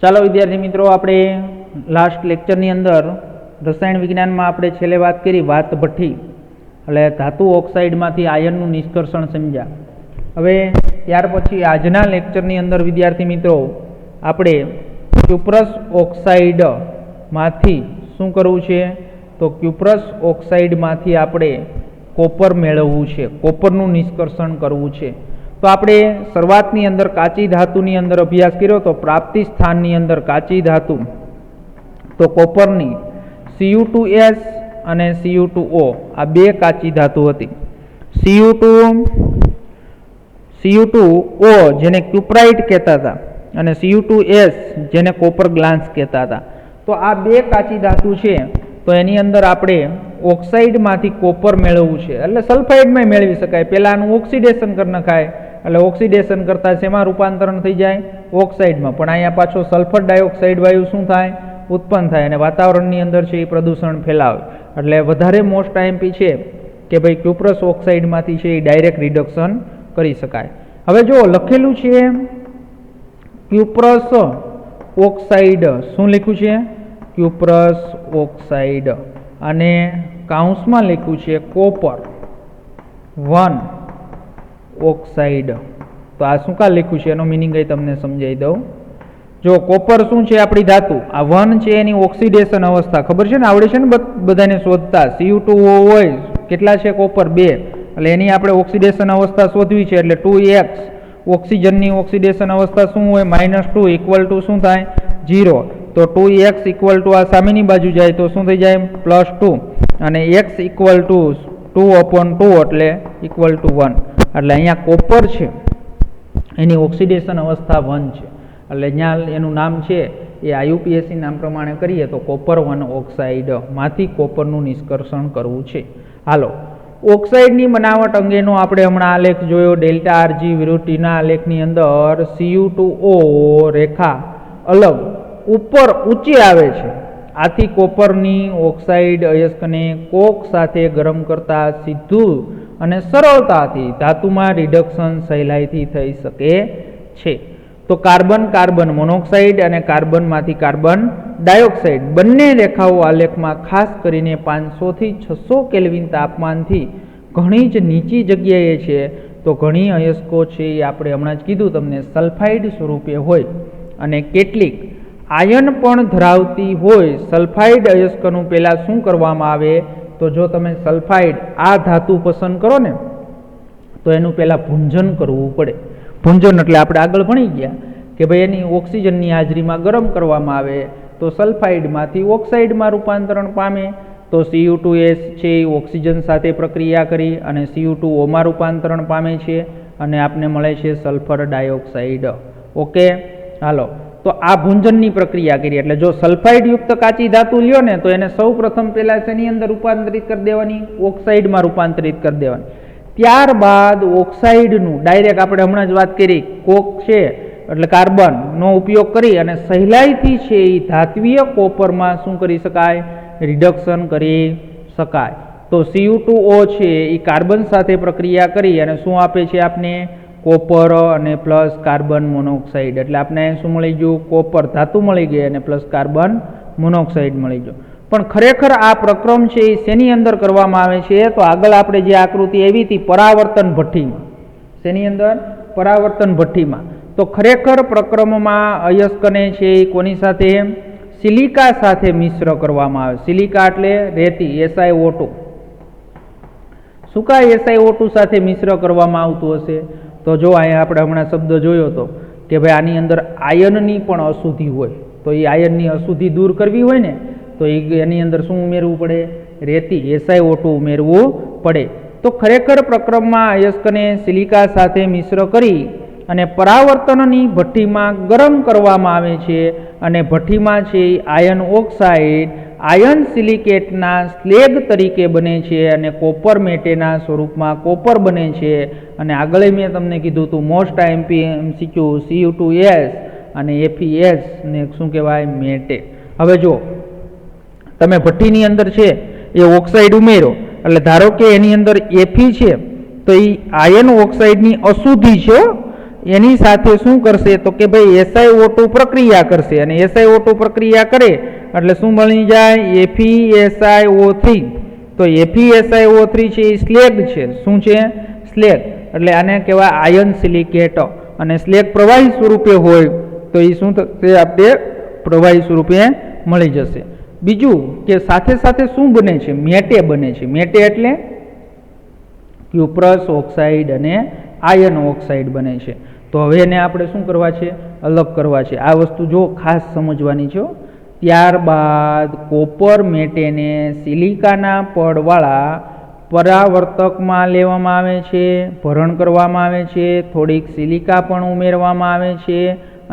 ચાલો વિદ્યાર્થી મિત્રો, આપણે લાસ્ટ લેક્ચરની અંદર રસાયણ વિજ્ઞાનમાં આપણે છેલ્લે વાત કરી વાત ભઠ્ઠી, એટલે ધાતુ ઓક્સાઇડમાંથી આયનનું નિષ્કર્ષણ સમજ્યા. હવે ત્યાર પછી આજના લેક્ચરની અંદર વિદ્યાર્થી મિત્રો આપણે ક્યુપ્રસ ઓક્સાઇડમાંથી શું કરવું છે? તો ક્યુપ્રસ ઓક્સાઇડમાંથી આપણે કોપર મેળવવું છે, કોપરનું નિષ્કર્ષણ કરવું છે. તો આપણે શરૂઆતની અંદર કાચી ધાતુની અંદર અભ્યાસ કર્યો તો પ્રાપ્તિ સ્થાનની અંદર કાચી ધાતુ તો કોપરની Cu2S અને Cu2O આ બે કાચી ધાતુ હતી. Cu2O જેને ક્યુપ્રાઇટ કહેતા હતા અને Cu2S જેને કોપર ગ્લાન્સ કહેતા હતા. તો આ બે કાચી ધાતુ છે, તો એની અંદર આપણે ઓક્સાઇડમાંથી કોપર મેળવવું છે, એટલે સલ્ફાઇડમાં મેળવી શકાય. પહેલાંનું ઓક્સિડેશન કરી નખાય, એટલે ઓક્સિડેશન કરતાં શેમાં રૂપાંતરણ થઈ જાય? ઓક્સાઇડમાં. પણ અહીંયા પાછો સલ્ફર ડાયોક્સાઇડ વાયુ શું થાય? ઉત્પન્ન થાય અને વાતાવરણની અંદર છે એ પ્રદૂષણ ફેલાવે. એટલે વધારે મોસ્ટ આઈએમપી છે કે ભાઈ ક્યુપ્રસ ઓક્સાઇડમાંથી છે એ ડાયરેક્ટ રિડક્શન કરી શકાય. હવે જો લખેલું છે ક્યુપ્રસ ઓક્સાઇડ, શું લખ્યું છે? ક્યુપ્રસ ઓક્સાઇડ, અને કાઉન્સમાં લખ્યું છે કોપર 1 ઓક્સાઇડ. તો આ શું કા લખ્યું છે? એનો મિનિંગ અહીં તમને સમજાવી દઉં. જો કોપર શું છે? આપણી ધાતુ. આ 1 છે એની ઓક્સિડેશન અવસ્થા ખબર છે ને, આવડે છે ને બધાને શોધતા. Cu2O હોય, કેટલા છે? કોપર 2, એટલે એની આપણે ઓક્સિડેશન અવસ્થા શોધવી છે. એટલે 2x ઓક્સિજનની ઓક્સિડેશન અવસ્થા શું હોય? -2 ઇક્વલ ટુ શું થાય? 0. તો 2x ઇક્વલ ટુ આ સામેની બાજુ જાય તો શું થઈ જાય? +2, અને x ઇક્વલ ટુ 2/2 એટલે ઇક્વલ ટુ 1. એટલે અહીંયા કોપર છે એની ઓક્સિડેશન અવસ્થા 1 છે, એટલે અહીંયા એનું નામ છે એ IUPAC નામ પ્રમાણે કરીએ તો કોપર 1 ઓક્સાઇડમાંથી કોપરનું નિષ્કર્ષણ કરવું છે. હાલો, ઓક્સાઇડની બનાવટ અંગેનો આપણે હમણાં આલેખ જોયો. ડેલ્ટા RG વિરુદ્ધ ટીના આલેખની અંદર Cu2O રેખા અલગ ઉપર ઊંચી આવે છે. આથી કોપરની ઓક્સાઇડ અયસ્કને કોક સાથે ગરમ કરતા સીધું અને સરળતાથી ધાતુમાં રિડક્શન સહેલાઈથી થઈ શકે છે. તો કાર્બન કાર્બન મોનોક્સાઇડ અને કાર્બનમાંથી કાર્બન ડાયોક્સાઇડ બંને રેખાઓ આલેખમાં ખાસ કરીને 500 થી 600 કેલ્વિન તાપમાનથી ઘણી જ નીચી જગ્યાએ છે. તો ઘણી અયસ્કો છે એ આપણે હમણાં જ કીધું તમને સલ્ફાઇડ સ્વરૂપે હોય અને કેટલીક આયન પણ ધરાવતી હોય. સલ્ફાઇડ અયસ્કનું પહેલાં શું કરવામાં આવે? તો જો તમે સલ્ફાઇડ આ ધાતુ પસંદ કરો ને તો એનું પહેલાં ભૂંજન કરવું પડે. ભૂંજન એટલે આપણે આગળ ભણી ગયા કે ભાઈ એની ઓક્સિજનની હાજરીમાં ગરમ કરવામાં આવે તો સલ્ફાઇડમાંથી ઓક્સાઇડમાં રૂપાંતરણ પામે. તો Cu2S છે એ ઓક્સિજન સાથે પ્રક્રિયા કરી અને Cu2Oમાં રૂપાંતરણ પામે છે અને આપને મળે છે સલ્ફર ડાયોક્સાઇડ. ઓકે, હાલો. તો આ ભૂંજનની પ્રક્રિયા કરી એટલે જો સલ્ફાઇડ યુક્ત કાચી ધાતુ લ્યો ને તો એને સૌ પ્રથમ પહેલાં શેની અંદર રૂપાંતરિત કરી દેવાની? ઓક્સાઇડમાં રૂપાંતરિત કરી દેવાની. ત્યારબાદ ઓક્સાઇડનું ડાયરેક્ટ આપણે હમણાં જ વાત કરી કોક છે એટલે કાર્બનનો ઉપયોગ કરી અને સહેલાઈથી છે એ ધાત્વીય કોપરમાં શું કરી શકાય? રિડક્શન કરી શકાય. તો Cu2O છે એ કાર્બન સાથે પ્રક્રિયા કરી અને શું આપે છે આપને? કોપર અને પ્લસ કાર્બન મોનોક્સાઇડ. એટલે આપણે શું મળી ગયું? કોપર ધાતુ મળી ગઈ અને પ્લસ કાર્બન મોનોક્સાઇડ મળી ગયો. પણ ખરેખર આ પ્રક્રમ છે એ શેની અંદર કરવામાં આવે છે? તો આગળ આપણે જે આકૃતિ આવી હતી પરાવર્તન ભઠ્ઠીમાં. શેની અંદર? પરાવર્તન ભઠ્ઠીમાં. તો ખરેખર પ્રક્રમમાં અયસ્કને છે એ કોની સાથે? સિલિકા સાથે મિશ્ર કરવામાં આવે. સિલિકા એટલે રેતી, SiO2. શું કા SiO2 સાથે મિશ્ર કરવામાં આવતું હશે? તો જો અહીંયા આપણે હમણાં શબ્દ જોયો હતો કે ભાઈ આની અંદર આયનની પણ અશુદ્ધિ હોય. તો એ આયનની અશુદ્ધિ દૂર કરવી હોય ને તો એની અંદર શું ઉમેરવું પડે? રેતી, SiO2 ઉમેરવું પડે. તો ખરેખર પ્રક્રમમાં અયસ્કને સિલિકા સાથે મિશ્ર કરી અને પરાવર્તનની ભઠ્ઠીમાં ગરમ કરવામાં આવે છે અને ભઠ્ઠીમાં છે આયન ઓક્સાઇડ આયન સિલિકેટના સ્લેગ તરીકે બને છે અને કોપર મેટેના સ્વરૂપમાં કોપર બને છે. અને આગળ મેં તમને કીધું હતું મોસ્ટ MCQ Cu2S અને FeS ને શું કહેવાય? મેટે. હવે જો તમે ભઠ્ઠીની અંદર છે એ ઓક્સાઇડ ઉમેરો એટલે ધારો કે એની અંદર Fe છે તો એ આયન ઓક્સાઇડની અશુદ્ધિ છે, એની સાથે શું કરશે તો કે ભાઈ SiO2 પ્રક્રિયા કરશે અને SiO2 પ્રક્રિયા કરે એટલે શું બની જાય FeSiO3. તો FeSiO3 છે એ સ્લેગ છે. શું છે? સ્લેગ. એટલે આને કહેવાય આયન સિલિકેટ અને સ્લેગ પ્રવાહી સ્વરૂપે હોય તો એ શું થશે આપણે પ્રવાહી સ્વરૂપે મળી જશે. બીજું કે સાથે સાથે શું બને છે? મેટે બને છે. મેટે એટલે ક્યુપ્રસ ઓક્સાઇડ અને આયન ઓક્સાઇડ બને છે. તો હવે એને આપણે શું કરવા છે? અલગ કરવા છે. આ વસ્તુ જો ખાસ સમજવાની છે. ત્યારબાદ કોપર મેટેને સિલિકાના પડવાળા પરાવર્તકમાં લેવામાં આવે છે, ભરણ કરવામાં આવે છે, થોડીક સિલિકા પણ ઉમેરવામાં આવે છે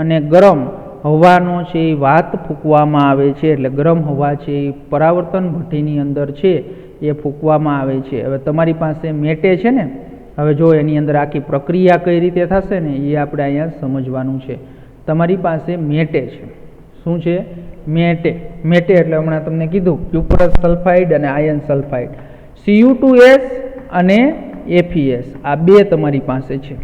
અને ગરમ હવાનો છે એ વાત ફૂંકવામાં આવે છે. એટલે ગરમ હવા છે એ પરાવર્તન ભઠ્ઠીની અંદર છે એ ફૂંકવામાં આવે છે. હવે તમારી પાસે મેટે છે ને, હવે જો એની અંદર આખી પ્રક્રિયા કઈ રીતે થશે ને એ આપણે અહીંયા સમજવાનું છે. તમારી પાસે મેટે છે. શું છે? મેટે. મેટે એટલે હમણાં તમને કીધું ક્યુપ્રસ સલ્ફાઇડ અને આયન સલ્ફાઇડ, Cu2S અને FeS આ બે તમારી પાસે છે.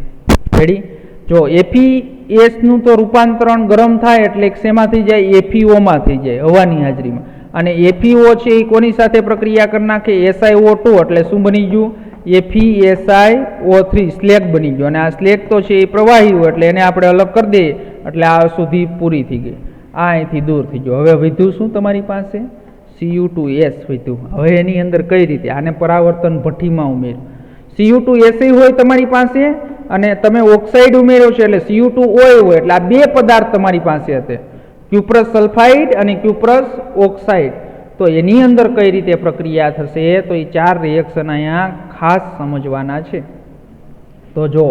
રેડી? જો FeSનું તો રૂપાંતરણ ગરમ થાય એટલે શેમાંથી જાય? FeO થઈ જાય હવાની હાજરીમાં. અને FeO છે એ કોની સાથે પ્રક્રિયા કરી નાખે? SiO2 એટલે શું બની ગયું? FeSiO3 સ્લેગ બની ગયો. અને આ સ્લેગ તો છે એ પ્રવાહી હોય એટલે એને આપણે અલગ કરી દઈએ એટલે આ સુધી પૂરી થઈ ગઈ. આ અહીંથી દૂર થઈ ગયો. હવે વધ્યું શું તમારી પાસે? Cu2S વધ્યું. હવે એની અંદર કઈ રીતે આને પરાવર્તન ભઠ્ઠીમાં ઉમેર્યું? Cu2S હોય તમારી પાસે અને તમે ઓક્સાઇડ ઉમેર્યો છે એટલે Cu2O હોય એટલે આ બે પદાર્થ તમારી પાસે હશે, ક્યુપ્રસ સલ્ફાઇડ અને ક્યુપ્રસ ઓક્સાઇડ. તો એની અંદર કઈ રીતે પ્રક્રિયા થશે તો એ ચાર રિએક્શન અહીંયા ખાસ સમજવાના છે. તો જો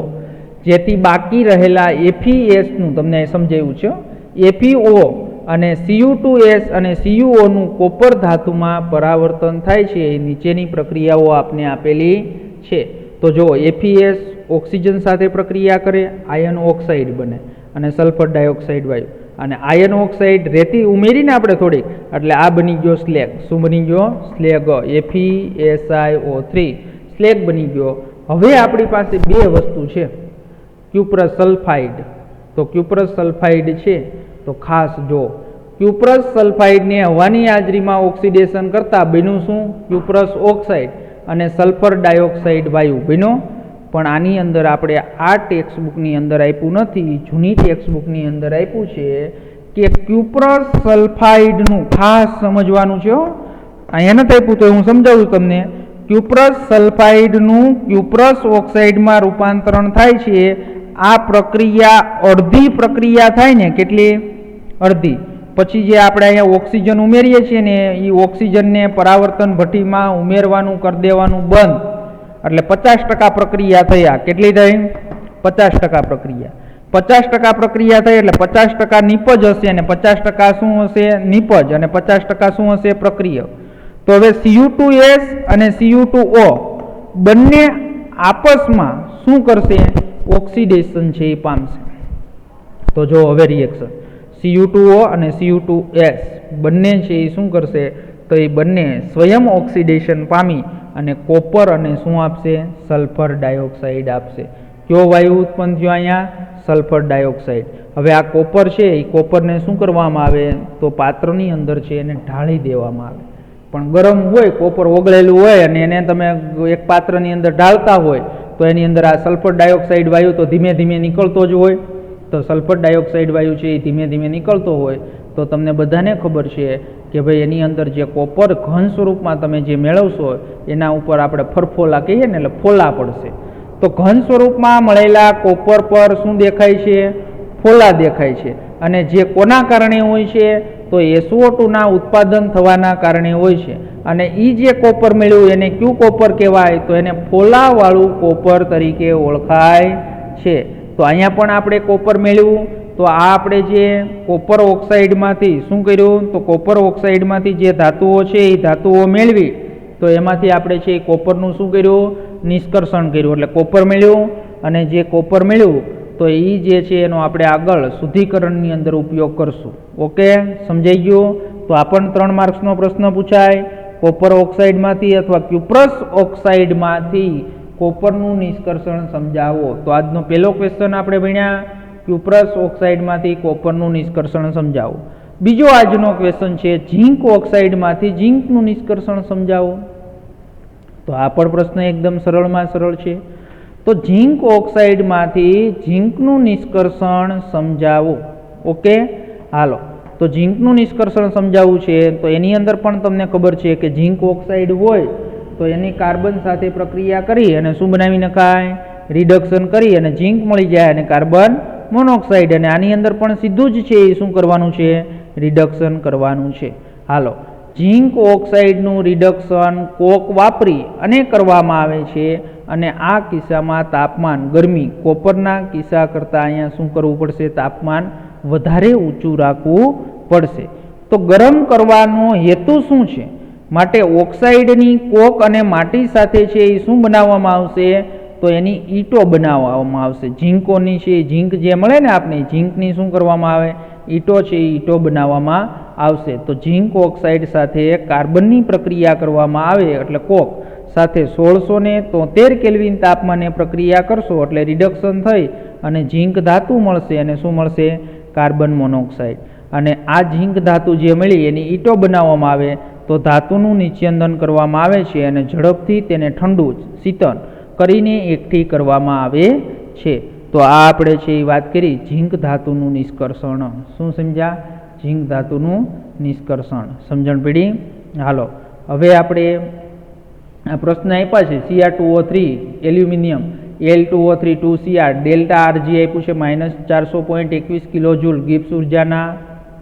જેથી બાકી રહેલા FeSનું તમને સમજાવ્યું છે. FeO અને Cu2S અને CuO નું કોપર ધાતુમાં પરાવર્તન થાય છે એ નીચેની પ્રક્રિયાઓ આપને આપેલી છે. તો જો FeS ઓક્સિજન સાથે પ્રક્રિયા કરે, આયન ઓક્સાઇડ બને અને સલ્ફર ડાયોક્સાઇડ વાયુ. અને આયન ઓક્સાઇડ રેતી ઉમેરીને આપણે થોડીક એટલે આ બની ગયો સ્લેગ. શું બની ગયો? સ્લેગ. FeSiO3 સ્લેગ બની ગયો. હવે આપણી પાસે બે વસ્તુ છે, ક્યુપ્રસ સલ્ફાઇડ. તો ક્યુપ્રસ સલ્ફાઇડ છે તો ખાસ જો ક્યુપ્રસ સલ્ફાઇડને હવાની હાજરીમાં ઓક્સિડેશન કરતા બન્યું શું? ક્યુપ્રસ ઓક્સાઇડ અને સલ્ફર ડાયોક્સાઇડ વાયુ બન્યો. પણ આની અંદર આપણે આ ટેક્સ્ટબુકની અંદર આપ્યું નથી, જૂની ટેક્સ્ટબુકની અંદર આપ્યું છે કે ક્યુપ્રસ સલ્ફાઇડનું ખાસ સમજવાનું છે. અહીંયા નથી આપ્યું તો હું સમજાવું તમને. ક્યુપ્રસ સલ્ફાઇડનું ક્યુપ્રસ ઓક્સાઇડમાં રૂપાંતરણ થાય છે. આ પ્રક્રિયા અડધી પ્રક્રિયા થાય ને, કેટલી? અડધી. પછી જે આપણે અહીંયા ઓક્સિજન ઉમેરીએ છીએ ને એ ઓક્સિજનને પરાવર્તન ભઠ્ઠીમાં ઉમેરવાનું કરી દેવાનું બંધ એટલે 50% પ્રક્રિયા થઈ. આ કેટલી થઈ? 50% પ્રક્રિયા. 50% પ્રક્રિયા થઈ એટલે 50% નિપજ હશે અને 50% શું હશે? નિપજ. અને 50% શું હશે? પ્રક્રિયા. તો હવે Cu2S અને Cu2O બંને આપસમાં શું કરશે? ઓક્સિડેશન છે એ પામશે. તો જો હવે રિએક્શન Cu2O અને Cu2S બંને છે એ શું કરશે તો એ બંને સ્વયં ઓક્સિડેશન પામી અને કોપર અને શું આપશે? સલ્ફર ડાયોક્સાઇડ આપશે. કયો વાયુ ઉત્પન્ન થયો અહીંયા? Sulphur dioxide. હવે આ કોપર છે એ કોપરને શું કરવામાં આવે તો પાત્રની અંદર છે એને ઢાળી દેવામાં આવે. પણ ગરમ હોય, કોપર ઓગળેલું હોય અને એને તમે એક પાત્રની અંદર ઢાળતા હોય તો એની અંદર આ સલ્ફર ડાયોક્સાઇડ વાયુ તો ધીમે ધીમે નીકળતો જ હોય. તો સલ્ફર ડાયોક્સાઇડ વાયુ છે એ ધીમે ધીમે નીકળતો હોય તો તમને બધાને ખબર છે કે ભાઈ એની અંદર જે કોપર ઘન સ્વરૂપમાં તમે જે મેળવશો એના ઉપર આપણે ફરફોલા કહીએ ને એટલે ફોલા પડશે. તો ઘન સ્વરૂપમાં મળેલા કોપર પર શું દેખાય છે? ફોલા દેખાય છે. અને જે કોના કારણે હોય છે તો SO2ના ઉત્પાદન થવાના કારણે હોય છે. અને એ જે કોપર મળ્યું એને ક્યુ કોપર કહેવાય તો એને ફોલાવાળું કોપર તરીકે ઓળખાય છે. તો અહીંયા પણ આપણે કોપર મેળવ્યું તો આ આપણે જે કોપર ઓક્સાઇડમાંથી શું કર્યું તો કોપર ઓક્સાઇડમાંથી જે ધાતુઓ છે એ ધાતુઓ મેળવી તો એમાંથી આપણે છે એ કોપરનું શું કર્યું? નિષ્કર્ષણ કર્યું. એટલે કોપર મેળવ્યું અને જે કોપર મેળવ્યું તો એ જે છે એનો આપણે આગળ શુદ્ધિકરણની અંદર ઉપયોગ કરશું. ઓકે, સમજાઈ ગયું? તો આ પણ 3 માર્ક્સનો પ્રશ્ન પૂછાય. કોપર ઓક્સાઇડમાંથી અથવા ક્યુપ્રસ ઓક્સાઇડમાંથી કોપરનું નિષ્કર્ષણ સમજાવો। તો આજનો પહેલો ક્વેશ્ચન આપણે ભણ્યા ક્યુપ્રસ ઓક્સાઇડમાંથી કોપરનું નિષ્કર્ષણ સમજાવો। બીજો આજનો ક્વેશ્ચન છે ઝીંક ઓક્સાઇડમાંથી ઝીંકનું નિષ્કર્ષણ સમજાવો। તો આ પણ પ્રશ્ન એકદમ સરળમાં સરળ છે। તો ઝીંક ઓક્સાઇડમાંથી ઝીંકનું નિષ્કર્ષણ સમજાવો। ઓકે, હાલો, તો ઝીંકનું નિષ્કર્ષણ સમજાવવું છે તો એની અંદર પણ તમને ખબર છે કે ઝીંક ઓક્સાઇડ હોય તો એની કાર્બન સાથે પ્રક્રિયા કરી અને શું બનાવી નખાય? રિડક્શન કરી અને ઝીંક મળી જાય અને કાર્બન મોનોક્સાઇડ, અને આની અંદર પણ સીધું જ છે એ શું કરવાનું છે? રિડક્શન કરવાનું છે। હાલો, ઝીંક ઓક્સાઇડનું રિડક્શન કોક વાપરી અને કરવામાં આવે છે અને આ કિસ્સામાં તાપમાન ગરમી કોપરના કિસ્સા કરતાં અહીંયા શું કરવું પડશે? તાપમાન વધારે ઊંચું રાખવું પડશે। તો ગરમ કરવાનો હેતુ શું છે? માટે ઓક્સાઇડની કોક અને માટી સાથે છે એ શું બનાવવામાં આવશે? તો એની ઈંટો બનાવવામાં આવશે। ઝીંકોની છે ઝીંક જે મળે ને આપણે ઝીંકની શું કરવામાં આવે? ઈંટો છે એ ઈંટો બનાવવામાં આવશે। તો ઝીંક ઓક્સાઇડ સાથે કાર્બનની પ્રક્રિયા કરવામાં આવે એટલે કોક સાથે 1673 કેલ્વિન તાપમાને પ્રક્રિયા કરશો એટલે રિડક્શન થઈ અને ઝીંક ધાતુ મળશે અને શું મળશે? Carbon monoxide. અને આ ઝીંક ધાતુ જે મળી એની ઈંટો બનાવવામાં આવે તો ધાતુનું નિસ્યંદન કરવામાં આવે છે અને ઝડપથી તેને ઠંડુ શીતળ કરીને એકઠી કરવામાં આવે છે। તો આ આપણે છે એ વાત કરી ઝીંક ધાતુનું નિષ્કર્ષણ। શું સમજ્યા? ઝીંક ધાતુનું નિષ્કર્ષણ સમજણ પડી? હાલો, હવે આપણે આ પ્રશ્ન આપ્યા છે Cr2O3 aluminium Al2O3 2Cr delta Rg આપ્યું છે -400.21 કિલોજૂલ ગિબ્સ ઉર્જાના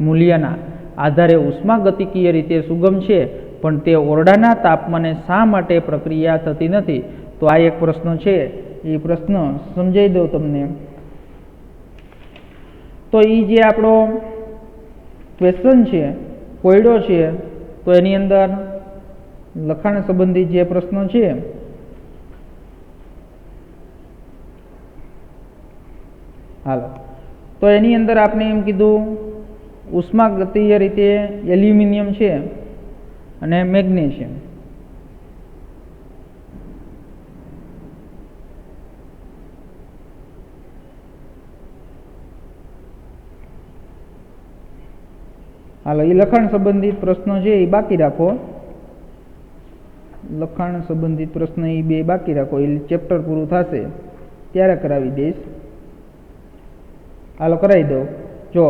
મૂલ્યના આધારે ઉષ્માગતિકીય રીતે સુગમ છે પણ તે ઓરડાના તાપમાને શા માટે પ્રક્રિયા થતી નથી? તો આ એક પ્રશ્ન છે, એ પ્રશ્ન સમજાવી દઉં તમને। તો એ જે આપણો ક્વેશ્ચન છે કોયડો છે તો એની અંદર લખાણ સંબંધિત જે પ્રશ્નો છે હાલો, તો એની અંદર આપણે એમ કીધું ઉષ્માગતિય રીતે એલ્યુમિનિયમ છે અને મેગ્નેશિયમ, હાલો એ લખાણ સંબંધિત પ્રશ્નો છે એ બાકી રાખો। લખાણ સંબંધિત પ્રશ્ન એ બે બાકી રાખો, એ ચેપ્ટર પૂરું થશે ત્યારે કરાવી દઈશ। હાલો કરાવી દો। જો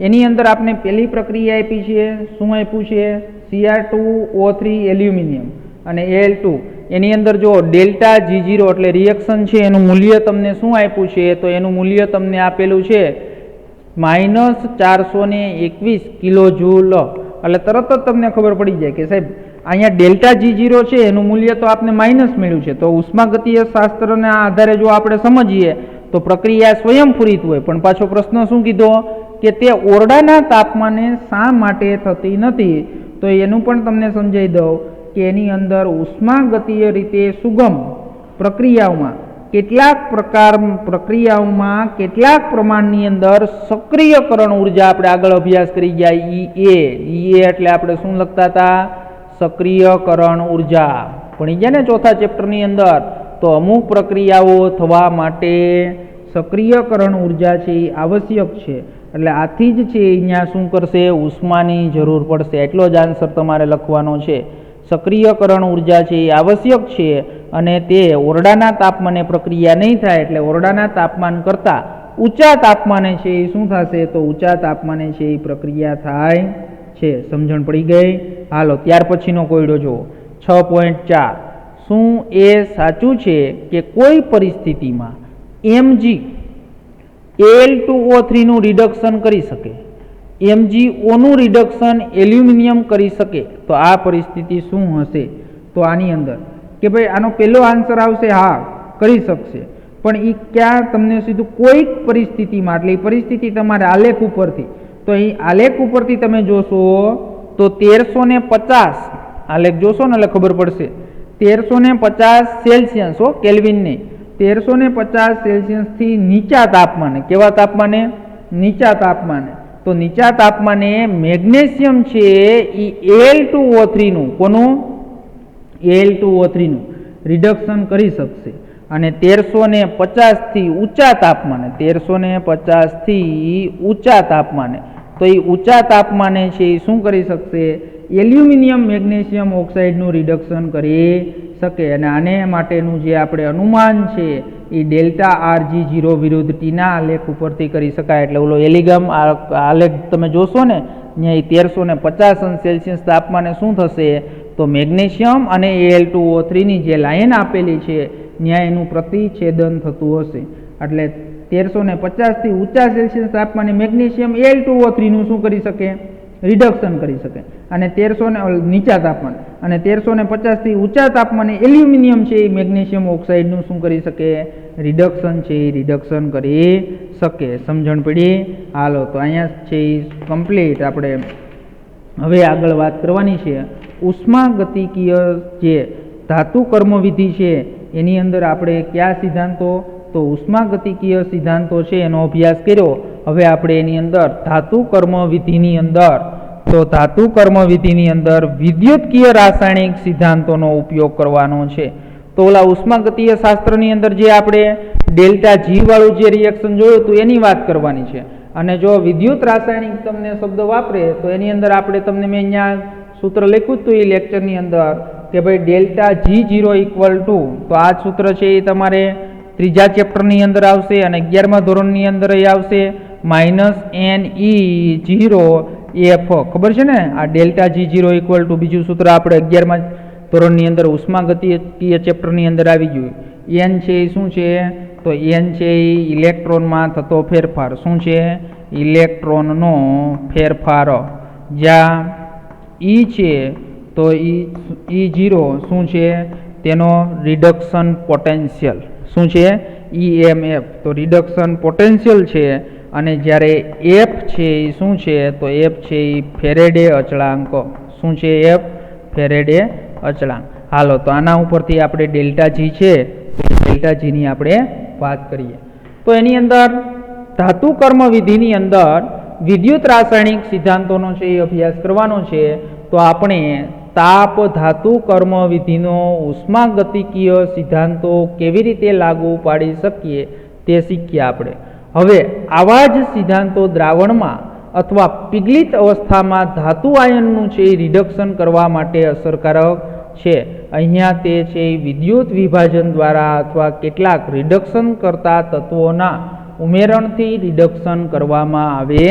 એની અંદર આપણે પહેલી પ્રક્રિયા આપી છે, શું આપ્યું છે? Cr2O3 એલ્યુમિનિયમ અને Al2 એની અંદર જો ડેલ્ટા G0 એટલે રિએક્શન છે એનું મૂલ્ય તમને શું આપ્યું છે? તો એનું મૂલ્ય તમને આપેલું છે -421 કિલોજૂલ। એટલે તરત જ તમને ખબર પડી જાય કે સાહેબ અહીંયા ડેલ્ટા G0 છે એનું મૂલ્ય તો આપણે માઇનસ મળ્યું છે। તો ઉષ્માગતીય શાસ્ત્રના આધારે જો આપણે સમજીએ તો પ્રક્રિયા સ્વયંસ્ફુરિત હોય, પણ પાછો પ્રશ્ન શું કીધો કે તે ઓરડાના તાપમાને શા માટે થતી નથી? તો એનું પણ તમને સમજાવી દઉં કે એની અંદર ઉષ્માગતીય રીતે સુગમ પ્રક્રિયાઓમાં કેટલાક પ્રમાણની અંદર સક્રિયકરણ ઉર્જા આપણે આગળ અભ્યાસ કરી ગયા EA એટલે આપણે શું લખતા હતા? સક્રિયકરણ ઉર્જા ભણી ગયા ને ચોથા ચેપ્ટરની અંદર। તો અમુક પ્રક્રિયાઓ થવા માટે સક્રિયકરણ ઉર્જા છે એ આવશ્યક છે, એટલે આથી જ છે અહીંયા શું કરશે? ઉષ્માની જરૂર પડશે। એટલો જ આન્સર તમારે લખવાનો છે। સક્રિયકરણ ઉર્જા છે એ આવશ્યક છે અને તે ઓરડાના તાપમાને પ્રક્રિયા નહીં થાય, એટલે ઓરડાના તાપમાન કરતાં ઊંચા તાપમાને છે એ શું થશે? તો ઊંચા તાપમાને છે એ પ્રક્રિયા થાય છે। સમજણ પડી ગઈ? હાલો ત્યાર પછીનો કોયડો જુઓ 6.4 શું એ સાચું છે કે કોઈ પરિસ્થિતિમાં Mg Al2O3 નું રિડક્શન કરી શકે, MgO નું રિડક્શન એલ્યુમિનિયમ કરી શકે? તો આ પરિસ્થિતિ શું હશે? તો આની અંદર કે ભાઈ આનો પહેલો આન્સર આવશે હા કરી શકશે, પણ એ ક્યાં? તમને સીધું કોઈક પરિસ્થિતિમાં, એટલે એ પરિસ્થિતિ તમારે આલેખ ઉપરથી, તો અહીં આલેખ ઉપરથી તમે જોશો તો 1350 આલેખ જોશો ને એટલે ખબર પડશે 1350 સેલ્સિયસ કેલ્વિન નહીં, 1350 સેલ્સિયસથી નીચા તાપમાને, કેવા તાપમાને? નીચા તાપમાને। તો નીચા તાપમાને મેગ્નેશિયમ છે એ Al2O3 નું, કોનું? Al2O3 નું રિડક્શન કરી શકશે। અને 1350 થી ઊંચા તાપમાને 1350 થી ઊંચા તાપમાને તો એ ઊંચા તાપમાને છે એ શું કરી શકશે? એલ્યુમિનિયમ મેગ્નેશિયમ ઓક્સાઇડનું રિડક્શન કરી શકે. અને આને માટેનું જે આપણે અનુમાન છે એ ડેલ્ટા RG0 વિરુદ્ધ ટીના આલેખ ઉપરથી કરી શકાય. એટલે ઓલો એલિગમ આલેખ તમે જોશો ને ત્યાં 1350 સેલ્સિયસ તાપમાને શું થશે? તો મેગ્નેશિયમ અને Al2O3ની જે લાઈન આપેલી છે ત્યાં એનું પ્રતિછેદન થતું હશે. એટલે 1350 થી ઊંચા સેલ્સિયસ તાપમાને મેગ્નેશિયમ Al2O3નું શું કરી શકે? રિડક્શન કરી શકે. અને 1300 નીચા તાપમાન અને 1350 થી ઊંચા તાપમાને એલ્યુમિનિયમ છે એ મેગ્નેશિયમ ઓક્સાઇડનું શું કરી શકે? રિડક્શન છે એ રિડક્શન કરી શકે. સમજણ પડી? હાલો તો અહીંયા છે એ કમ્પ્લીટ. આપણે હવે આગળ વાત કરવાની છે ઉષ્માગતિકીય જે ધાતુ કર્મવિધિ છે એની અંદર આપણે કયા સિદ્ધાંતો? તો ઉષ્માગતિકીય સિદ્ધાંતો છે એનો અભ્યાસ કર્યો. હવે આપણે એની અંદર ધાતુ કર્મવિધિની અંદર તો ધાતુ કર્મવિધિની અંદર વિદ્યુતકીય રાસાયણિક સિદ્ધાંતોનો ઉપયોગ કરવાનો છે. તો ઓલા ઉષ્માગતીય શાસ્ત્રની અંદર જે આપણે ડેલ્ટા જી વાળું જે રિએક્શન જોયું હતું એની વાત કરવાની છે. અને જો વિદ્યુત રાસાયણિક તમને શબ્દ વાપરે તો એની અંદર આપણે તમને મેં અહીંયા સૂત્ર લખ્યું હતું એ લેક્ચરની અંદર કે ભાઈ ડેલ્ટા G0 ઇક્વલ ટુ, તો આ સૂત્ર છે એ તમારે ત્રીજા ચેપ્ટરની અંદર આવશે અને 11મા ધોરણની અંદર આવશે -NE0F. ખબર છે ને આ ડેલ્ટા G0 ઇક્વલ ટુ બીજું સૂત્ર આપણે 11મા ધોરણની અંદર ઉષ્માગતિકીય ચેપ્ટરની અંદર આવી ગયું. n છે એ શું છે? તો n છે એ ઇલેક્ટ્રોનમાં થતો ફેરફાર. શું છે? ઇલેક્ટ્રોનનો ફેરફાર. જ્યાં E છે તો E0 શું છે? તેનો રિડક્શન પોટેન્શિયલ. શું છે? EMF. તો રિડક્શન પોટેન્શિયલ છે. અને જ્યારે F છે એ શું છે? તો F છે એ ફેરેડે અચળાંક. શું છે F? ફેરેડે અચળાંક. હાલો તો આના ઉપરથી આપણે ડેલ્ટા G છે તો ડેલ્ટા Gની આપણે વાત કરીએ. તો એની અંદર ધાતુ કર્મવિધિની અંદર વિદ્યુત રાસાયણિક સિદ્ધાંતોનો છે એ અભ્યાસ કરવાનો છે. તો આપણે તાપ ધાતુ કર્મવિધિનો ઉષ્માગતિકીય સિદ્ધાંતો કેવી રીતે લાગુ પાડી શકીએ તે શીખ્યા આપણે. હવે આવા જ સિદ્ધાંતો દ્રાવણમાં અથવા પીગલિત અવસ્થામાં ધાતુ આયનનું છે એ રિડક્શન કરવા માટે અસરકારક છે. અહીંયા તે છે વિદ્યુત વિભાજન દ્વારા અથવા કેટલાક રિડક્શન કરતા તત્વોના ઉમેરણથી રિડક્શન કરવામાં આવે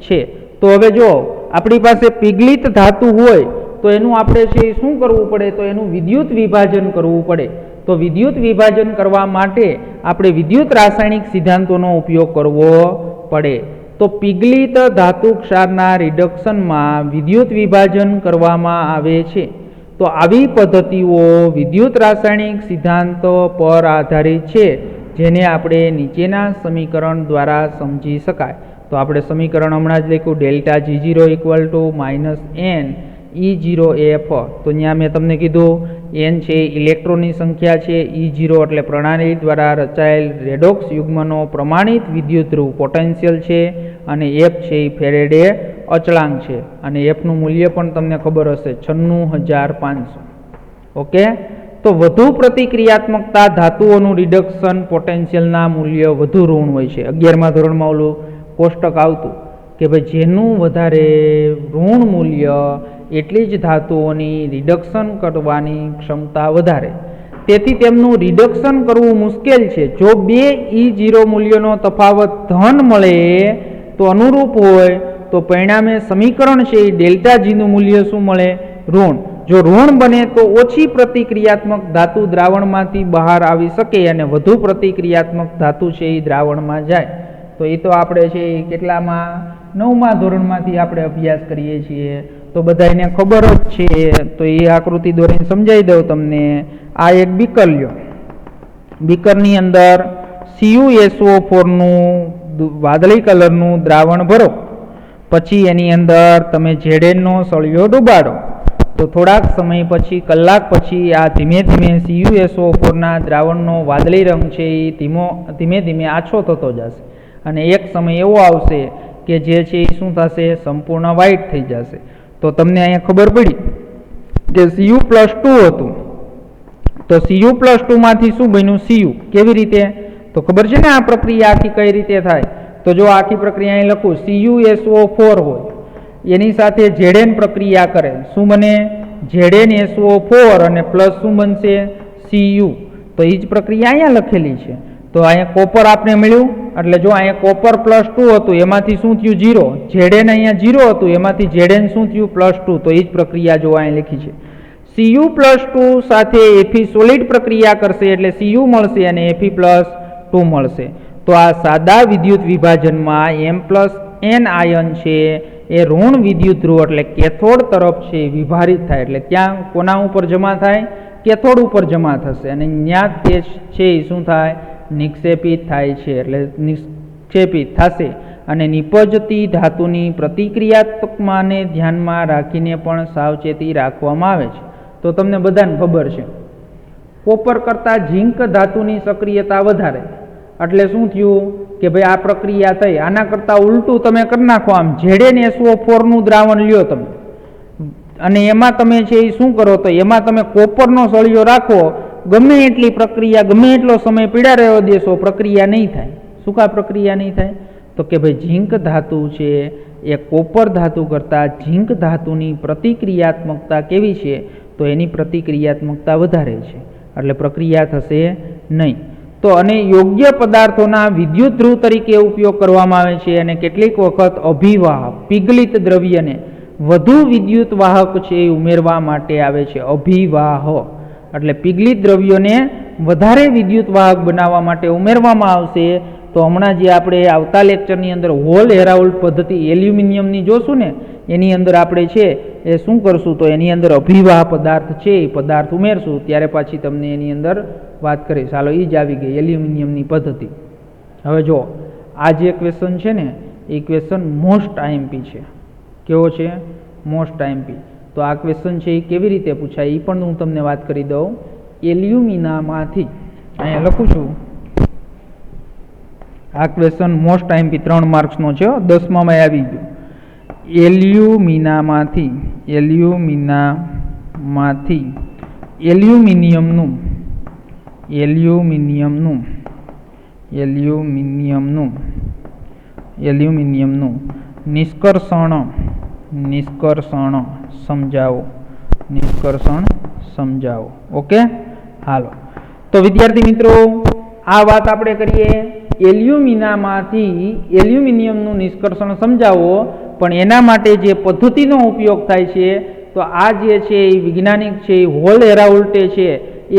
છે. તો હવે જો આપણી પાસે પીગલિત ધાતુ હોય તો એનું આપણે છે શું કરવું પડે? તો એનું વિદ્યુત વિભાજન કરવું પડે. તો વિદ્યુત વિભાજન કરવા માટે આપણે વિદ્યુત રાસાયણિક સિદ્ધાંતોનો ઉપયોગ કરવો પડે. તો પીગલિત ધાતુ ક્ષારના રિડક્શનમાં વિદ્યુત વિભાજન કરવામાં આવે છે. તો આવી પદ્ધતિઓ વિદ્યુત રાસાયણિક સિદ્ધાંતો પર આધારિત છે જેને આપણે નીચેના સમીકરણ દ્વારા સમજી શકાય. તો આપણે સમીકરણ હમણાં જ લખ્યું delta G0 equal to -NE0F. તો ત્યાં મેં તમને કીધું n છે ઇલેક્ટ્રોનની સંખ્યા છે, E0 એટલે પ્રણાલી દ્વારા રચાયેલ રેડોક્સ યુગ્મનો પ્રમાણિત વિદ્યુત ધ્રુવ પોટેન્શિયલ છે અને F છે એ ફેરેડે અચળાંક છે. અને Fનું મૂલ્ય પણ તમને ખબર હશે 96500. ઓકે. તો વધુ પ્રતિક્રિયાત્મકતા ધાતુઓનું રિડક્શન પોટેન્શિયલના મૂલ્ય વધુ ઋણ હોય છે. 11મા ધોરણમાં ઓલું કોષ્ટક આવતું કે ભાઈ જેનું વધારે ઋણ મૂલ્ય એટલી જ ધાતુઓની રિડક્શન કરવાની ક્ષમતા વધારે. તેથી તેમનું રિડક્શન કરવું મુશ્કેલ છે. જો બે E0 મૂલ્યનો તફાવત ધન મળે તો અનુરૂપ હોય તો પરિણામે સમીકરણ છે એ ડેલ્ટા Gનું મૂલ્ય શું મળે? ઋણ. જો ઋણ બને તો ઓછી પ્રતિક્રિયાત્મક ધાતુ દ્રાવણમાંથી બહાર આવી શકે અને વધુ પ્રતિક્રિયાત્મક ધાતુ છે એ દ્રાવણમાં જાય. તો એ તો આપણે છે એ કેટલામાં? 9મા ધોરણમાંથી આપણે અભ્યાસ કરીએ છીએ. તો બધાને ખબર જ છે. તો એ આકૃતિ દોરીને સમજાવી દઉં તમને. આ એક બીકર લ્યો. બીકરની અંદર CuSO4નું વાદળી કલરનું દ્રાવણ ભરો. પછી એની અંદર તમે ઝેડેનનો સળિયો ડુબાડો. તો થોડાક સમય પછી, કલાક પછી આ ધીમે ધીમે CuSO4ના દ્રાવણનો વાદળી રંગ છે એ ધીમે ધીમે આછો થતો જશે. અને એક સમય એવો આવશે કે જે છે એ શું થશે? સંપૂર્ણ વ્હાઇટ થઈ જશે. તો તમને અહીંયા ખબર પડી કે Cu+2 હતું તો Cu+2 માંથી શું બન્યું? Cu. કેવી રીતે? તો ખબર છે ને આ પ્રક્રિયા આખી કઈ રીતે થાય? તો જો આખી પ્રક્રિયા અહીં લખું, CuSO4 હોય એની સાથે Zn પ્રક્રિયા કરે, શું બને? ZnSO4 અને પ્લસ શું બનશે? Cu. તો એ જ પ્રક્રિયા અહીંયા લખેલી છે. તો અહીંયા કોપર આપણે મળ્યું, એટલે જો અહીંયા કોપર +2 હતું એમાંથી શું થયું? 0. Zn અહીંયા 0 હતું એમાંથી Zn શું થયું? +2. તો એ જ પ્રક્રિયા જો અહીંયા લખી છે. Cu+2 સાથે Fe સોલિડ પ્રક્રિયા કરશે એટલે Cu મળશે અને Fe+2 મળશે. તો આ સાદા વિદ્યુત વિભાજનમાં M+N આયન છે એ ઋણ વિદ્યુત ધ્રુવ એટલે કેથોડ તરફ છે વિભારિત થાય, એટલે ત્યાં કોના ઉપર જમા થાય? કેથોડ ઉપર જમા થશે અને ત્યાં તે છે એ શું થાય? નિક્ષેપિત થાય છે, એટલે નિક્ષેપિત થશે. અને નિપજતી ધાતુની પ્રતિક્રિયાત્મકતાને ધ્યાનમાં રાખીને પણ સાવચેતી રાખવામાં આવે છે. તો તમને બધાને ખબર છે કોપર કરતાં ઝીંક ધાતુની સક્રિયતા વધારે, એટલે શું થયું કે ભાઈ આ પ્રક્રિયા થઈ. આના કરતાં ઉલટું તમે કરી નાખો, આમ ZnSO4 નું દ્રાવણ લ્યો તમે અને એમાં તમે છે એ શું કરો? તો એમાં તમે કોપરનો સળિયો રાખો, ગમે એટલી પ્રક્રિયા ગમે એટલો સમય પીડા રહેવા દેશો, પ્રક્રિયા નહીં થાય. શું કા પ્રક્રિયા નહીં થાય? તો કે ભાઈ ઝીંક ધાતુ છે એ કોપર ધાતુ કરતાં ઝીંક ધાતુની પ્રતિક્રિયાત્મકતા કેવી છે? તો એની પ્રતિક્રિયાત્મકતા વધારે છે, એટલે પ્રક્રિયા થશે નહીં. તો અને યોગ્ય પદાર્થોના વિદ્યુત ધ્રુવ તરીકે ઉપયોગ કરવામાં આવે છે અને કેટલીક વખત અભિવાહ પિઘલિત દ્રવ્યને વધુ વિદ્યુત વાહક છે એ ઉમેરવા માટે આવે છે. અભિવાહ એટલે પિઘલિત દ્રવ્યોને વધારે વિદ્યુત વાહક બનાવવા માટે ઉમેરવામાં આવશે. તો હમણાં જે આપણે આવતા લેક્ચરની અંદર હોલ હેરાઉલ્ટ પદ્ધતિ એલ્યુમિનિયમની જોશું ને, એની અંદર આપણે છે એ શું કરશું? તો એની અંદર અભિવાહ પદાર્થ છે એ પદાર્થ ઉમેરશું, ત્યારે પાછી તમને એની અંદર વાત કરીશ. ચાલો, એ જ આવી ગઈ એલ્યુમિનિયમની પદ્ધતિ. હવે જો આ જે ક્વેશ્ચન છે ને એ ક્વેશ્ચન મોસ્ટ IMP છે. કેવો છે? Most IMP. તો આ ક્વેશ્ચન છે એ કેવી રીતે પૂછાય એ પણ હું તમને વાત કરી દઉં. એલ્યુમિનામાંથી અહીંયા લખું છું, આ ક્વેશ્ચન મોસ્ટ IMP 3 માર્ક્સનો છે, 10માં આવી ગયો. એલ્યુમિનામાંથી એલ્યુમિનિયમનું નિષ્કર્ષણ સમજાવો. ઓકે, હાલો. તો વિદ્યાર્થી મિત્રો, આ વાત આપણે કરીએ એલ્યુમિનિયમનું નિષ્કર્ષણ સમજાવો, પણ એના માટે જે પદ્ધતિનો ઉપયોગ થાય છે તો આ જે છે એ વૈજ્ઞાનિક છે એ હોલ હેરાઉલ્ટે છે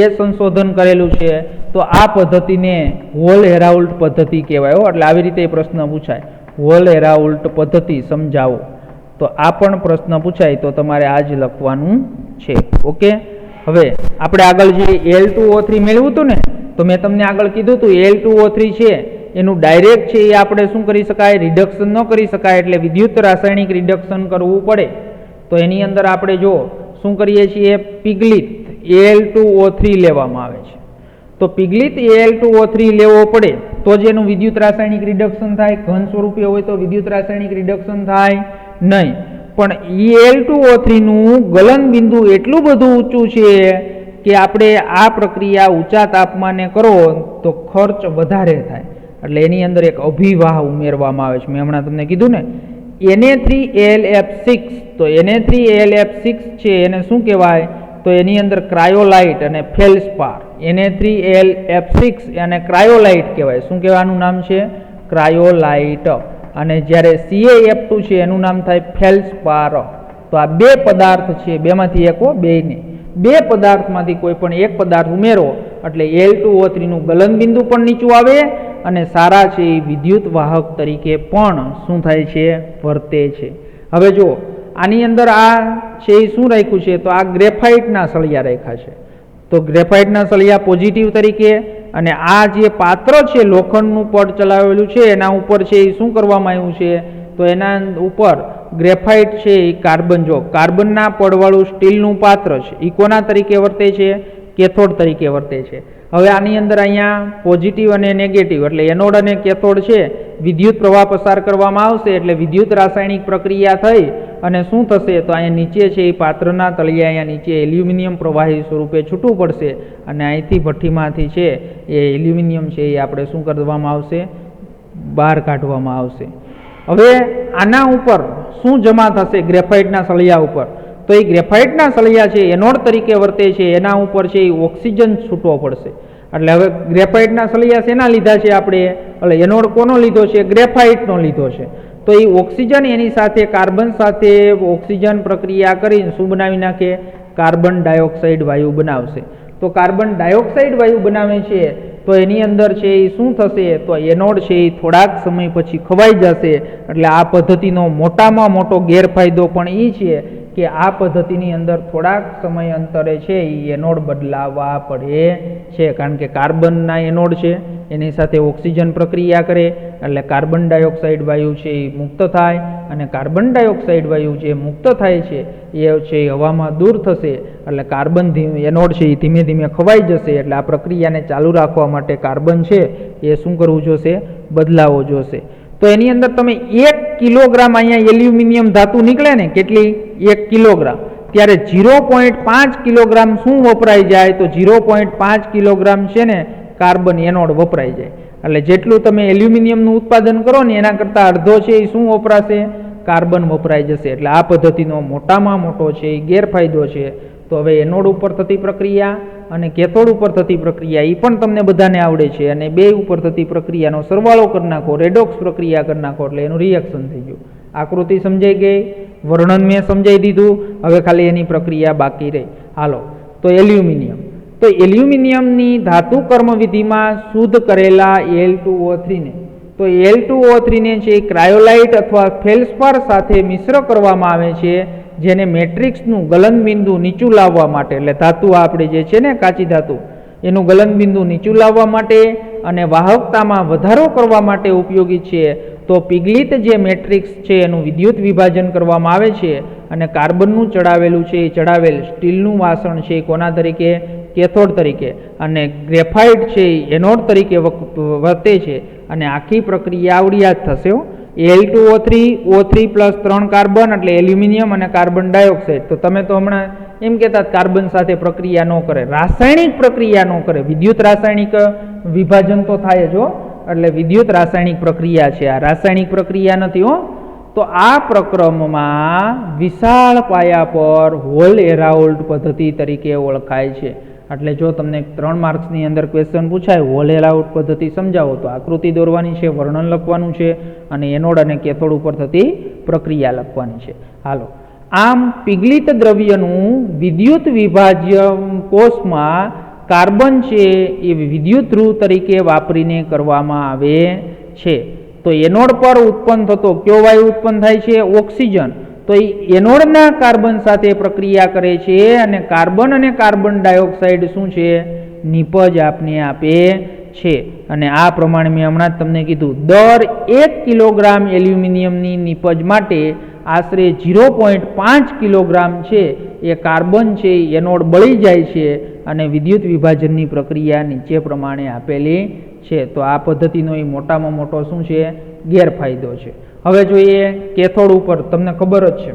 એ સંશોધન કરેલું છે. તો આ પદ્ધતિને હોલ હેરાઉલ્ટ પદ્ધતિ કહેવાય. એટલે આવી રીતે પ્રશ્ન પૂછાય, હોલ હેરાઉલ્ટ પદ્ધતિ સમજાવો. તો આ પણ પ્રશ્ન પૂછાય તો તમારે આ જ લખવાનું છે. ઓકે, હવે આપણે આગળ જે Al2O3 મેળવ્યું હતું ને, તો મેં તમને આગળ કીધું હતું Al2O3 છે એનું ડાયરેક્ટ છે એ આપણે શું કરી શકાય? રિડક્શન ન કરી શકાય, એટલે વિદ્યુત રાસાયણિક રિડક્શન કરવું પડે. તો એની અંદર આપણે જો શું કરીએ છીએ? પિઘલિત Al2O3 લેવામાં આવે છે. તો પિઘલિત Al2O3 લેવો પડે તો જ એનું વિદ્યુત રાસાયણિક રિડક્શન થાય. ઘન સ્વરૂપે હોય તો વિદ્યુત રાસાયણિક રિડક્શન થાય નહીં. પણ Al2O3 નું ગલન બિંદુ એટલું બધું ઊંચું છે કે આપણે આ પ્રક્રિયા ઊંચા તાપમાને કરો તો ખર્ચ વધારે થાય, એટલે એની અંદર એક અભિવાહ ઉમેરવામાં આવે છે. મેં હમણાં તમને કીધું ને Na3Lf6. તો Na3Lf6 છે એને શું કહેવાય? તો એની અંદર ક્રાયોલાઇટ અને ફેલ્સપાર. Na3Lf6 અને ક્રાયોલાઇટ કહેવાય. શું કહેવાનું નામ છે? ક્રાયોલાઇટ. અને જ્યારે CaF2 છે એનું નામ થાય ફેલ્સપાર. તો આ બે પદાર્થ છે, બેમાંથી એક બેને બે પદાર્થમાંથી કોઈ પણ એક પદાર્થ ઉમેરો એટલે Al2O3 નું ગલન બિંદુ પણ નીચું આવે અને સારા છે એ વિદ્યુત વાહક તરીકે પણ શું થાય છે? વર્તે છે. હવે જો આની અંદર આ છે એ શું રાખ્યું છે? તો આ ગ્રેફાઇટના સળિયા રાખ્યા છે. તો ગ્રેફાઇટના સળિયા પોઝિટિવ તરીકે, અને આ જે પાત્ર છે લોખંડનું પડ ચલાવેલું છે એના ઉપર છે એ શું કરવામાં આવ્યું છે? તો એના ઉપર ગ્રેફાઇટ છે એ કાર્બન, જો કાર્બનના પડવાળું સ્ટીલનું પાત્ર છે એ કોના તરીકે વર્તે છે? કેથોડ તરીકે વર્તે છે. હવે આની અંદર અહીંયા પોઝિટિવ અને નેગેટિવ એટલે એનોડ અને કેથોડ છે વિદ્યુત પ્રવાહ પસાર કરવામાં આવશે, એટલે વિદ્યુત રાસાયણિક પ્રક્રિયા થઈ અને શું થશે તો અહીંયા નીચે છે એ પાત્રના તળિયે અહીંયા નીચે એલ્યુમિનિયમ પ્રવાહી સ્વરૂપે છૂટું પડશે અને અહીંથી ભઠ્ઠીમાંથી છે એ એલ્યુમિનિયમ છે એ આપણે શું કરવામાં આવશે, બહાર કાઢવામાં આવશે. હવે આના ઉપર શું જમા થશે ગ્રેફાઇટના સળિયા ઉપર, તો એ ગ્રેફાઇટના સળિયા છે એનોડ તરીકે વર્તે છે, એના ઉપર છે એ ઓક્સિજન છૂટવો પડશે. એટલે હવે ગ્રેફાઇટના સળિયા શેના લીધા છે આપણે, એટલે એનોડ કોનો લીધો છે, ગ્રેફાઇટનો લીધો છે. તો એ ઓક્સિજન એની સાથે કાર્બન સાથે ઓક્સિજન પ્રક્રિયા કરીને શું બનાવી નાખે, કાર્બન ડાયોક્સાઇડ વાયુ બનાવશે. તો કાર્બન ડાયોક્સાઇડ વાયુ બનાવે છે તો એની અંદર છે એ શું થશે, તો એનોડ છે એ થોડાક સમય પછી ખવાઈ જશે. એટલે આ પદ્ધતિનો મોટામાં મોટો ગેરફાયદો પણ એ છે કે આ પદ્ધતિની અંદર થોડાક સમય અંતરે છે એ એનોડ બદલાવવા પડે છે, કારણ કે કાર્બનના એનોડ છે એની સાથે ઓક્સિજન પ્રક્રિયા કરે એટલે કાર્બન ડાયોક્સાઇડ વાયુ છે એ મુક્ત થાય, અને કાર્બન ડાયોક્સાઇડ વાયુ જે મુક્ત થાય છે એ છે હવામાં દૂર થશે. એટલે કાર્બન એનોડ છે એ ધીમે ધીમે ખવાઈ જશે. એટલે આ પ્રક્રિયાને ચાલુ રાખવા માટે કાર્બન છે એ શું કરવું જોશે, બદલાવો જોશે. તો એની અંદર તમે 1 કિલોગ્રામ અહીંયા એલ્યુમિનિયમ ધાતુ નીકળે ને, કેટલી, 1 કિલોગ્રામ, ત્યારે 0.5 કિલોગ્રામ શું વપરાઈ જાય, તો 0.5 કિલોગ્રામ છે ને કાર્બન એનોડ વપરાઈ જાય. એટલે જેટલું તમે એલ્યુમિનિયમનું ઉત્પાદન કરો ને એના કરતાં અડધો છે એ શું વપરાશે, કાર્બન વપરાઈ જશે. એટલે આ પદ્ધતિનો મોટામાં મોટો છે એ ગેરફાયદો છે. તો હવે એનોડ ઉપર થતી પ્રક્રિયા અને કેથોડ ઉપર થતી પ્રક્રિયા એ પણ તમને બધાને આવડે છે, અને બે ઉપર થતી પ્રક્રિયાનો સરવાળો કરી નાખો, રેડોક્સ પ્રક્રિયા કરી નાખો એટલે એનું રિએક્શન થઈ ગયું. આકૃતિ સમજાઈ ગઈ, વર્ણન મેં સમજાવી દીધું, હવે ખાલી એની પ્રક્રિયા બાકી રહી. હાલો, તો એલ્યુમિનિયમ, તો એલ્યુમિનિયમની ધાતુ કર્મવિધિમાં શુદ્ધ કરેલા Al2O3 ને, તો Al2O3 ને છે ક્રાયોલાઇટ અથવા ફેલ્સપાર સાથે મિશ્ર કરવામાં આવે છે, જેને મેટ્રિક્સનું ગલનબિંદુ નીચું લાવવા માટે, એટલે ધાતુ આપણે જે છે ને કાચી ધાતુ એનું ગલનબિંદુ નીચું લાવવા માટે અને વાહકતામાં વધારો કરવા માટે ઉપયોગી છે. તો પિગલિત જે મેટ્રિક્સ છે એનું વિદ્યુત વિભાજન કરવામાં આવે છે, અને કાર્બનનું ચડાવેલું છે એ ચડાવેલ સ્ટીલનું વાસણ છે કોના તરીકે, કેથોડ તરીકે, અને ગ્રેફાઇટ છે એનોડ તરીકે વર્તે છે. અને આખી પ્રક્રિયા આવડિયા જ થશે. Al2O3 O3 + 3 કાર્બન એટલે એલ્યુમિનિયમ અને કાર્બન ડાયોક્સાઇડ. તો તમે તો હમણાં એમ કહેતા કાર્બન સાથે પ્રક્રિયા ન કરે, રાસાયણિક પ્રક્રિયા ન કરે, વિદ્યુત રાસાયણિક વિભાજન તો થાય જ હો, એટલે વિદ્યુત રાસાયણિક પ્રક્રિયા છે, આ રાસાયણિક પ્રક્રિયા નથી હો. તો આ પ્રક્રમમાં વિશાળ પાયા પર હોલ એરાઉલ્ડ પદ્ધતિ તરીકે ઓળખાય છે. એટલે જો તમને 3 માર્ક્સની અંદર ક્વેશ્ચન પૂછાય હોલ એરાઉલ્ડ પદ્ધતિ સમજાવો, તો આકૃતિ દોરવાની છે, વર્ણન લખવાનું છે, અને એનોડ અને કેથોડ ઉપર થતી પ્રક્રિયા લખવાની છે. હાલો, આમ પિગલિત દ્રવ્યનું વિદ્યુત વિભાજન કોષમાં કાર્બન છે એ વિદ્યુત ધ્રુવ તરીકે વાપરીને કરવામાં આવે છે. તો એનોડ પર ઉત્પન્ન થતો કયો વાયુ ઉત્પન્ન થાય છે, ઓક્સિજન. તો એ એનોડના કાર્બન સાથે પ્રક્રિયા કરે છે, અને કાર્બન અને કાર્બન ડાયોક્સાઇડ શું છે, નિપજ આપને આપે છે. અને આ પ્રમાણે મેં હમણાં જ તમને કીધું, દર 1 કિલોગ્રામ એલ્યુમિનિયમની નિપજ માટે આશરે 0.5 કિલોગ્રામ છે એ કાર્બન છે એનોડ બળી જાય છે, અને વિદ્યુત વિભાજનની પ્રક્રિયા નીચે પ્રમાણે આપેલી છે. તો આ પદ્ધતિનો એ મોટામાં મોટો શું છે, ગેરફાયદો છે. હવે જોઈએ કેથોડ ઉપર, તમને ખબર જ છે.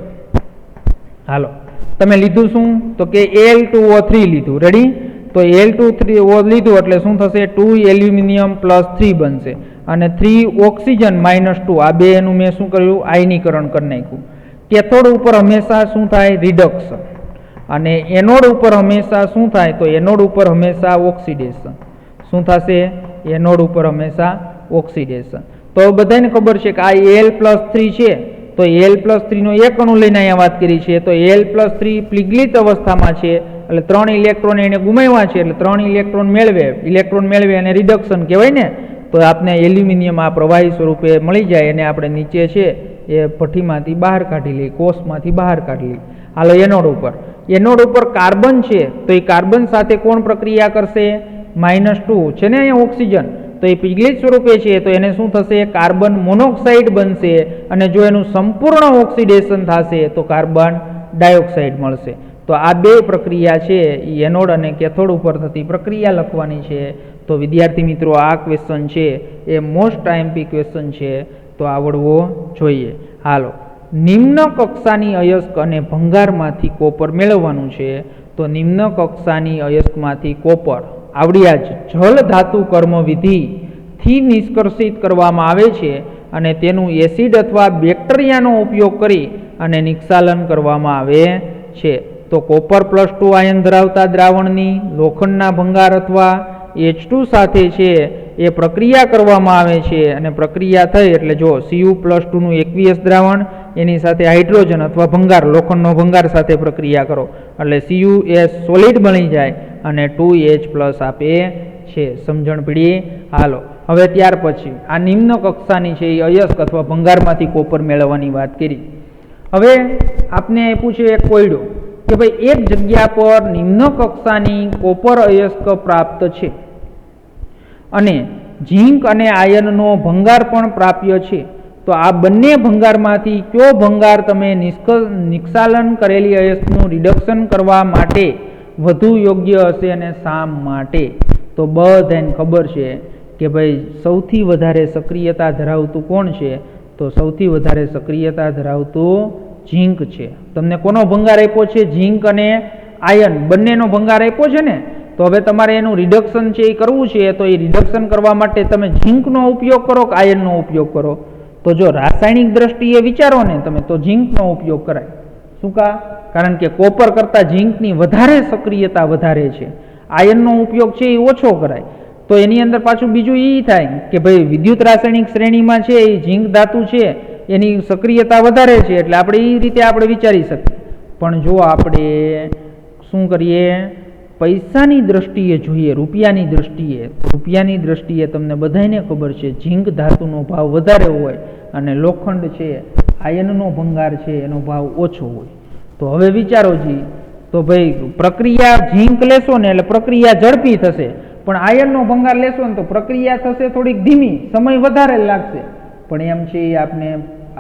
હાલો, તમે લીધું શું, તો કે Al2O3 લીધું, રેડી. તો Al2O લીધું એટલે શું થશે, 2 એલ્યુમિનિયમ + 3 બનશે, અને 3 ઓક્સિજન -2, આ બે એનું મેં શું કર્યું, આયનીકરણ કરી નાખ્યું. કેથોડ ઉપર હંમેશા શું થાય, રિડક્શન, અને એનોડ ઉપર હંમેશા શું થાય, તો એનોડ ઉપર હંમેશા ઓક્સિડેશન. શું થશે, એનોડ ઉપર હંમેશા ઓક્સિડેશન. તો બધાને ખબર છે કે આ Al+3 છે, તો Al+3 નો એક અણુ લઈને અહીંયા વાત કરી છે. તો Al+3 પિગલિત અવસ્થામાં છે, એટલે 3 ઇલેક્ટ્રોન એને ગુમાવ્યા છે, એટલે 3 ઇલેક્ટ્રોન મેળવે અને રિડક્શન કહેવાય ને. તો આપને એલ્યુમિનિયમ આ પ્રવાહી સ્વરૂપે મળી જાય, અને આપણે નીચે છે એ ભઠ્ઠીમાંથી બહાર કાઢી લઈએ, કોષમાંથી બહાર કાઢી લઈએ. હાલો, એનોડ ઉપર કાર્બન છે, તો એ કાર્બન સાથે કોણ પ્રક્રિયા કરશે, -2 છે ને અહીંયા ઓક્સિજન. તો એ પિગલિત સ્વરૂપે છે, તો એને શું થશે, કાર્બન મોનોક્સાઇડ બનશે, અને જો એનું સંપૂર્ણ ઓક્સિડેશન થશે તો કાર્બન ડાયોક્સાઇડ મળશે. તો આ બે પ્રક્રિયા છે એ એનોડ અને કેથોડ ઉપર થતી પ્રક્રિયા લખવાની છે. તો વિદ્યાર્થી મિત્રો, આ ક્વેશ્ચન છે એ મોસ્ટ આઈએમપી ક્વેશ્ચન છે, તો આવડવો જોઈએ. હાલો, નિમ્ન કક્ષાની અયસ્ક અને ભંગારમાંથી કોપર મેળવવાનું છે. તો નિમ્ન કક્ષાની અયસ્કમાંથી કોપર આવડ્યા જ જલ ધાતુ કર્મ વિધિથી નિષ્કર્ષિત કરવામાં આવે છે અને તેનું એસિડ અથવા બેક્ટેરિયાનો ઉપયોગ કરી અને નિક્ષાલન કરવામાં આવે છે. તો કોપર +2 આયન ધરાવતા દ્રાવણની લોખંડના ભંગાર અથવા H2 સાથે છે એ પ્રક્રિયા કરવામાં આવે છે અને પ્રક્રિયા થઈ એટલે જો Cu+2નું એકવીએસ દ્રાવણ એની સાથે હાઇડ્રોજન અથવા ભંગાર લોખંડનો ભંગાર સાથે પ્રક્રિયા કરો એટલે CuS સોલિડ બની જાય અને 2H+ આપે છે. સમજણ પડી? હાલો હવે ત્યાર પછી આ નિમ્ન કક્ષાની છે એ અયસ્ક અથવા ભંગારમાંથી કોપર મેળવવાની વાત કરી. હવે આપને આપ્યું છે એક કોયડો કે ભાઈ એક જગ્યા પર નિમ્ન કક્ષાની કોપર અયસ્ક પ્રાપ્ત છે અને ઝીંક અને આયનનો ભંગાર પણ પ્રાપ્ય છે. તો આ બંને ભંગારમાંથી કયો ભંગાર તમે નિક્ષાલન કરેલી અયસ્કનું રિડક્શન કરવા માટે વધુ યોગ્ય હશે અને શા માટે? તો બધાને ખબર છે કે ભાઈ સૌથી વધારે સક્રિયતા ધરાવતું કોણ છે? તો સૌથી વધારે સક્રિયતા ધરાવતું ઝીંક છે. તમને કોનો ભંગાર આપ્યો છે? ઝીંક અને આયન બંનેનો ભંગાર આપ્યો છે ને. તો હવે તમારે એનું રિડક્શન છે એ કરવું છે. તો એ રિડક્શન કરવા માટે તમે ઝીંકનો ઉપયોગ કરો કે આયનનો ઉપયોગ કરો? તો જો રાસાયણિક દ્રષ્ટિએ વિચારો ને તમે તો ઝીંકનો ઉપયોગ કરાય. શું કા? કારણ કે કોપર કરતાં ઝીંકની વધારે સક્રિયતા વધારે છે. આયનનો ઉપયોગ છે એ ઓછો કરાય. તો એની અંદર પાછું બીજું એ થાય કે ભાઈ વિદ્યુત રાસાયણિક શ્રેણીમાં છે એ ઝીંક ધાતુ છે એની સક્રિયતા વધારે છે એટલે આપણે એ રીતે આપણે વિચારી શકીએ. પણ જો આપણે શું કરીએ પૈસાની દ્રષ્ટિએ જોઈએ, રૂપિયાની દ્રષ્ટિએ તમને બધાને ખબર છે ઝીંક ધાતુનો ભાવ વધારે હોય અને લોખંડ છે આયનનો ભંગાર છે એનો ભાવ ઓછો હોય. તો હવે વિચારો જી, તો ભાઈ પ્રક્રિયા ઝીંક લેશો ને એટલે પ્રક્રિયા ઝડપી થશે, પણ આયનનો ભંગાર લેશો ને તો પ્રક્રિયા થશે થોડીક ધીમી, સમય વધારે લાગશે. પણ એમ છે એ આપણે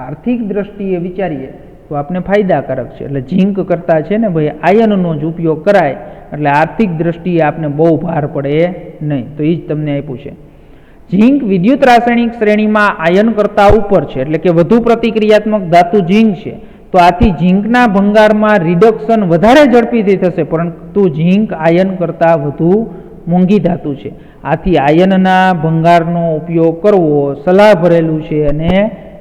આર્થિક દ્રષ્ટિએ વિચારીએ તો આપણે ફાયદાકારક છે. એટલે ઝીંક કરતાં છે ને ભાઈ આયનનો જ ઉપયોગ કરાય એટલે આર્થિક દ્રષ્ટિએ આપણે બહુ ભાર પડે નહીં. તો એ જ તમને આપ્યું છે. ઝીંક વિદ્યુત રાસાયણિક શ્રેણીમાં આયન કરતાં ઉપર છે એટલે કે વધુ પ્રતિક્રિયાત્મક ધાતુ ઝીંક છે. તો આથી ઝીંકના ભંગારમાં રિડક્શન વધારે ઝડપીથી થશે, પરંતુ ઝીંક આયન કરતાં વધુ મોંઘી ધાતુ છે. આથી આયનના ભંગારનો ઉપયોગ કરવો સલાહ ભરેલું છે અને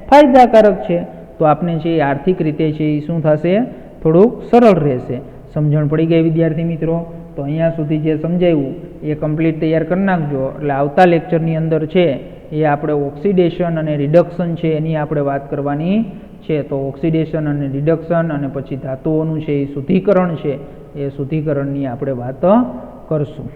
ફાયદાકારક છે. તો આપણે છે આર્થિક રીતે છે એ શું થશે? થોડુંક સરળ રહેશે. સમજણ પડી ગઈ વિદ્યાર્થી મિત્રો? તો અહીંયા સુધી જે સમજાવ્યું એ કમ્પ્લીટ તૈયાર કરી નાખજો. એટલે આવતા લેક્ચરની અંદર છે એ આપણે ઓક્સિડેશન અને રિડક્શન છે એની આપણે વાત કરવાની છે. તો ઓક્સિડેશન અને રિડક્શન અને પછી ધાતુઓનું છે એ શુદ્ધિકરણ છે એ શુદ્ધિકરણની આપણે વાત કરશું.